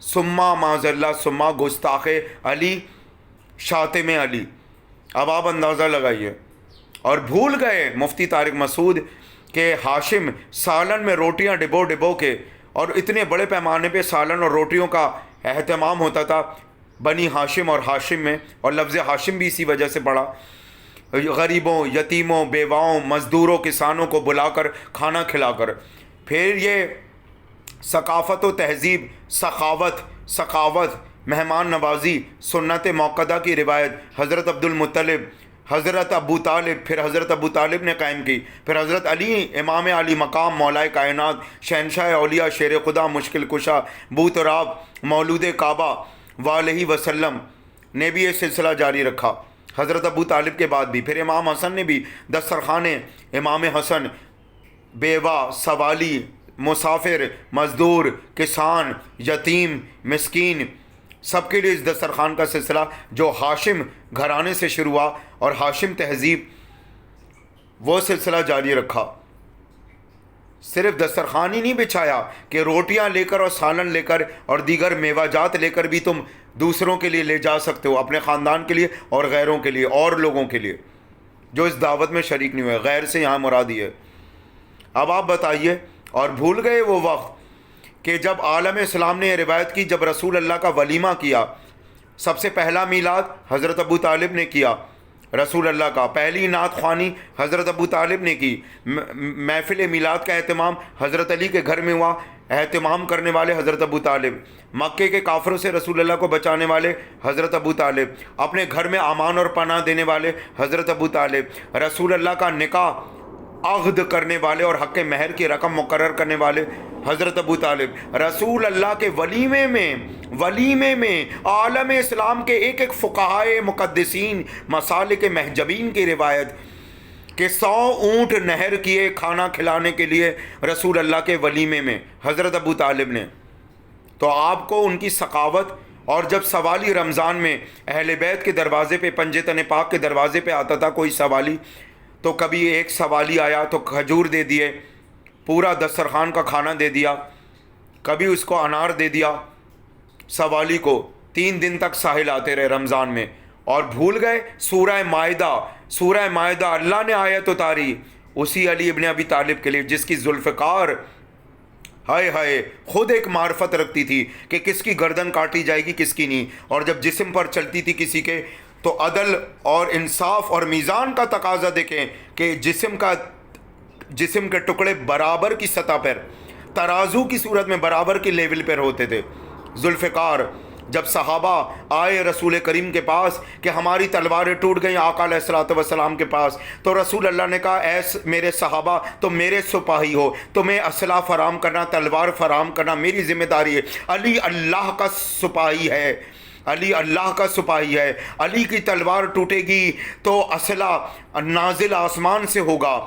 سما معذلہ سما گستاخ علی شاتم علی. اب آپ اندازہ لگائیے. اور بھول گئے مفتی طارق مسعود کہ ہاشم سالن میں روٹیاں ڈبو ڈبو کے، اور اتنے بڑے پیمانے پہ سالن اور روٹیوں کا اہتمام ہوتا تھا بنی ہاشم اور ہاشم میں، اور لفظ ہاشم بھی اسی وجہ سے پڑا. غریبوں، یتیموں، بیواؤں، مزدوروں، کسانوں کو بلا کر کھانا کھلا کر. پھر یہ ثقافت و تہذیب، سخاوت، مہمان نوازی، سنت موقدہ کی روایت حضرت عبد المطلب، حضرت ابو طالب، پھر حضرت ابو طالب نے قائم کی. پھر حضرت علی امام علی مقام، مولائے کائنات، شہنشاہ اولیاء، شیر خدا، مشکل کشا، بو تراب، مولود کعبہ وآلہ وسلم نے بھی یہ سلسلہ جاری رکھا حضرت ابو طالب کے بعد بھی. پھر امام حسن نے بھی دسترخوان امام حسن، بیوہ، سوالی، مسافر، مزدور، کسان، یتیم، مسکین، سب کے لیے اس دسترخوان کا سلسلہ جو ہاشم گھرانے سے شروع ہوا اور ہاشم تہذیب، وہ سلسلہ جاری رکھا. صرف دسترخوان ہی نہیں بچھایا کہ روٹیاں لے کر اور سالن لے کر اور دیگر میوہ جات لے کر بھی تم دوسروں کے لیے لے جا سکتے ہو، اپنے خاندان کے لیے اور غیروں کے لیے اور لوگوں کے لیے جو اس دعوت میں شریک نہیں ہوئے. غیر سے یہاں مراد ہے. اب آپ بتائیے. اور بھول گئے وہ وقت کہ جب عالم اسلام نے یہ روایت کی، جب رسول اللہ کا ولیمہ کیا، سب سے پہلا میلاد حضرت ابو طالب نے کیا، رسول اللہ کا پہلی نعت خوانی حضرت ابو طالب نے کی، محفل میلاد کا اہتمام حضرت علی کے گھر میں ہوا، اہتمام کرنے والے حضرت ابو طالب، مکے کے کافروں سے رسول اللہ کو بچانے والے حضرت ابو طالب، اپنے گھر میں امان اور پناہ دینے والے حضرت ابو طالب، رسول اللہ کا نکاح عقد کرنے والے اور حق مہر کی رقم مقرر کرنے والے حضرت ابو طالب، رسول اللہ کے ولیمے میں عالم اسلام کے ایک ایک فقہائے مقدسین، مسالک محجبین کی روایت کہ 100 اونٹ نہر کیے کھانا کھلانے کے لیے رسول اللہ کے ولیمے میں حضرت ابو طالب نے. تو آپ کو ان کی ثقافت. اور جب سوالی رمضان میں اہل بیت کے دروازے پہ، پنجے تن پاک کے دروازے پہ آتا تھا کوئی سوالی، تو کبھی ایک سوالی آیا تو کھجور دے دیے، پورا دسترخوان کا کھانا دے دیا، کبھی اس کو انار دے دیا سوالی کو. 3 دن تک ساحل آتے رہے رمضان میں. اور بھول گئے سورہ مائدہ اللہ نے آیت اتاری اسی علی ابن ابی طالب کے لیے جس کی ذوالفقار ہائے خود ایک معرفت رکھتی تھی کہ کس کی گردن کاٹی جائے گی کس کی نہیں. اور جب جسم پر چلتی تھی کسی کے تو عدل اور انصاف اور میزان کا تقاضا دیکھیں کہ جسم کے ٹکڑے برابر کی سطح پر، ترازو کی صورت میں برابر کی لیول پر ہوتے تھے. ذوالفقار جب صحابہ آئے رسول کریم کے پاس کہ ہماری تلواریں ٹوٹ گئیں آقا علیہ الصلوۃ والسلام کے پاس، تو رسول اللہ نے کہا اے میرے صحابہ تم میرے سپاہی ہو، تمہیں اسلحہ فراہم کرنا، تلوار فراہم کرنا میری ذمہ داری ہے. علی اللہ کا سپاہی ہے، علی کی تلوار ٹوٹے گی تو اسلحہ نازل آسمان سے ہوگا.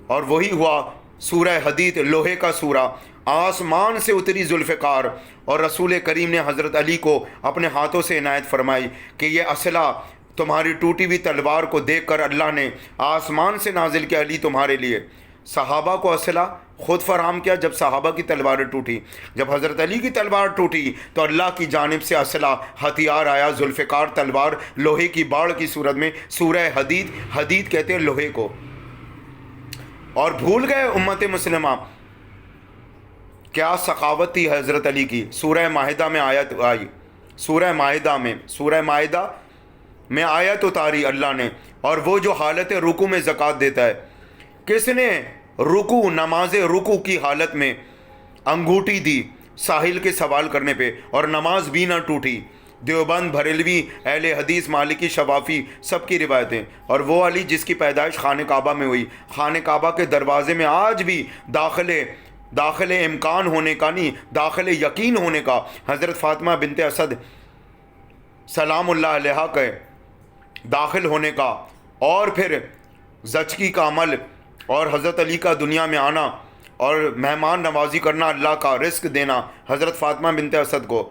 اور وہی ہوا. سورہ حدید لوہے کا سورہ، آسمان سے اتری ذوالفقار، اور رسول کریم نے حضرت علی کو اپنے ہاتھوں سے عنایت فرمائی کہ یہ اسلحہ تمہاری ٹوٹی ہوئی تلوار کو دیکھ کر اللہ نے آسمان سے نازل کیا علی تمہارے لیے. صحابہ کو اسلحہ خود فراہم کیا جب صحابہ کی تلواریں ٹوٹی. جب حضرت علی کی تلوار ٹوٹی تو اللہ کی جانب سے اسلحہ ہتھیار آیا، ذوالفقار تلوار لوہے کی باڑ کی صورت میں. سورہ حدید کہتے ہیں لوہے کو. اور بھول گئے امت مسلمہ کیا سخاوت تھی حضرت علی کی. سورہ مائدہ میں آیت آئی، سورہ مائدہ میں آیت اتاری اللہ نے. اور وہ جو حالت رکوع میں زکوٰۃ دیتا ہے، کس نے نماز رکوع کی حالت میں انگوٹھی دی ساحل کے سوال کرنے پہ اور نماز بھی نہ ٹوٹی. دیوبند، بریلوی، اہل حدیث، مالکی، شفافی سب کی روایتیں. اور وہ علی جس کی پیدائش خانہ کعبہ میں ہوئی، خانہ کعبہ کے دروازے میں آج بھی داخل امکان ہونے کا نہیں، داخل یقین ہونے کا حضرت فاطمہ بنت اسد سلام اللہ علیہا کے داخل ہونے کا، اور پھر زچگی کا عمل اور حضرت علی کا دنیا میں آنا اور مہمان نوازی کرنا، اللہ کا رزق دینا حضرت فاطمہ بنت اسد کو.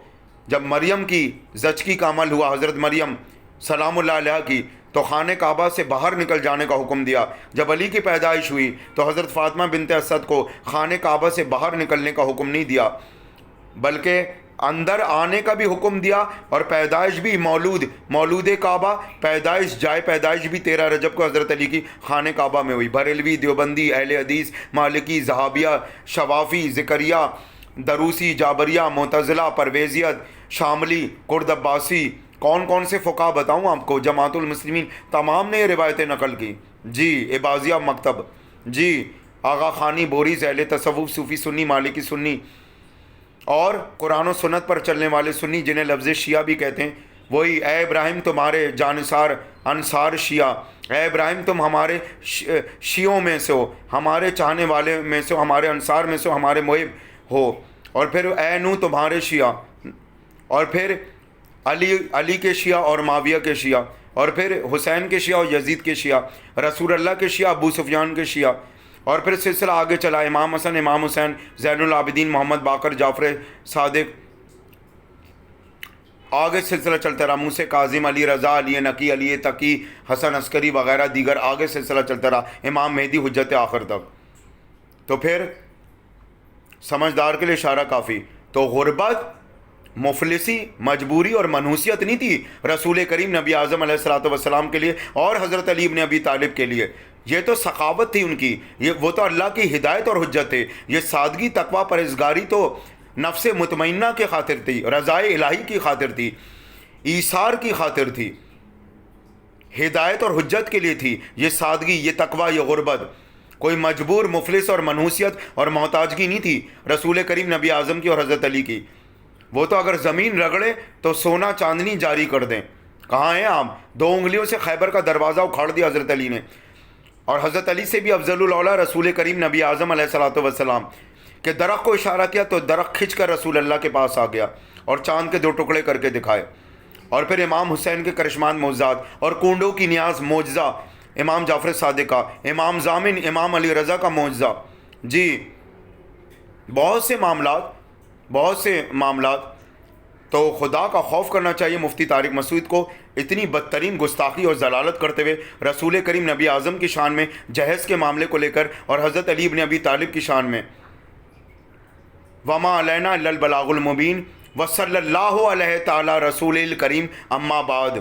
جب مریم کی زچگی کا عمل ہوا، حضرت مریم سلام اللہ علیہ کی، تو خانہ کعبہ سے باہر نکل جانے کا حکم دیا. جب علی کی پیدائش ہوئی تو حضرت فاطمہ بنت اسد کو خانہ کعبہ سے باہر نکلنے کا حکم نہیں دیا، بلکہ اندر آنے کا بھی حکم دیا، اور پیدائش بھی مولود کعبہ، پیدائش جائے پیدائش بھی 13 رجب کو حضرت علی کی خانہ کعبہ میں ہوئی۔ بریلوی، دیوبندی، اہل حدیث، مالکی، زہابیہ، شوافی، ذکریہ، دروسی، جابریہ، معتزلہ، پرویزیت، شاملی، کرد عباسی، کون سے فقہ بتاؤں آپ کو، جماعت المسلمین، تمام نے یہ روایتیں نقل کی جی۔ عباضیہ مکتب جی، آغا خانی، بوریز، اہل تصوف، صوفی سنی، مالکی سنی، اور قرآن و سنت پر چلنے والے سنی، جنہیں لفظ شیعہ بھی کہتے ہیں، وہی اے ابراہیم تمہارے جانثار انصار شیعہ، اے ابراہیم تم ہمارے شیعوں میں سے ہو، ہمارے چاہنے والے میں سے ہو، ہمارے انصار میں سے ہو، ہمارے محب ہو۔ اور پھر اے نو تمہارے شیعہ، اور پھر علی کے شیعہ اور معاویہ کے شیعہ، اور پھر حسین کے شیعہ اور یزید کے شیعہ، رسول اللہ کے شیعہ، ابو سفیان کے شیعہ، اور پھر سلسلہ آگے چلا، امام حسن، امام حسین، زین العابدین، محمد باقر، جعفر صادق، آگے سلسلہ چلتا رہا، موسیٰ کاظم، علی رضا، علی نقی، علی تقی، حسن عسکری وغیرہ دیگر، آگے سلسلہ چلتا رہا امام مہدی حجت آخر تک۔ تو پھر سمجھدار کے لیے اشارہ کافی۔ تو غربت، مفلسی، مجبوری اور منحوسیت نہیں تھی رسول کریم نبی اعظم علیہ الصلوۃ والسلام کے لیے اور حضرت علی بن ابی طالب کے لیے، یہ تو سخاوت تھی ان کی، وہ تو اللہ کی ہدایت اور حجت تھے۔ یہ سادگی، تقویٰ، پرہیزگاری تو نفس مطمئنہ کی خاطر تھی، رضائے الہی کی خاطر تھی، ایثار کی خاطر تھی، ہدایت اور حجت کے لیے تھی یہ سادگی، یہ تقویٰ، یہ غربت۔ کوئی مجبور، مفلس اور منحوسیت اور محتاجگی نہیں تھی رسول کریم نبی اعظم کی اور حضرت علی کی۔ وہ تو اگر زمین رگڑے تو سونا چاندنی جاری کر دیں۔ کہاں ہیں آپ؟ 2 انگلیوں سے خیبر کا دروازہ اکھاڑ دیا حضرت علی نے۔ اور حضرت علی سے بھی افضل الاولیاء رسول کریم نبی اعظم علیہ الصلوۃ والسلام کہ درخت کو اشارہ کیا تو درخت کھنچ کر رسول اللہ کے پاس آ گیا اور چاند کے 2 ٹکڑے کر کے دکھائے۔ اور پھر امام حسین کے کرشمان معجزات اور کنڈوں کی نیاز معجزہ، امام جعفر صادق کا، امام ضامن، امام علی رضا کا معجزہ جی، بہت سے معاملات۔ تو خدا کا خوف کرنا چاہیے مفتی طارق مسعود کو، اتنی بدترین گستاخی اور ضلالت کرتے ہوئے رسول کریم نبی اعظم کی شان میں جہیز کے معاملے کو لے کر اور حضرت علی بن ابی طالب کی شان میں۔ وما علینا الا البلاغ المبین وصلی اللہ علیہ تعالی رسول الکریم اما بعد۔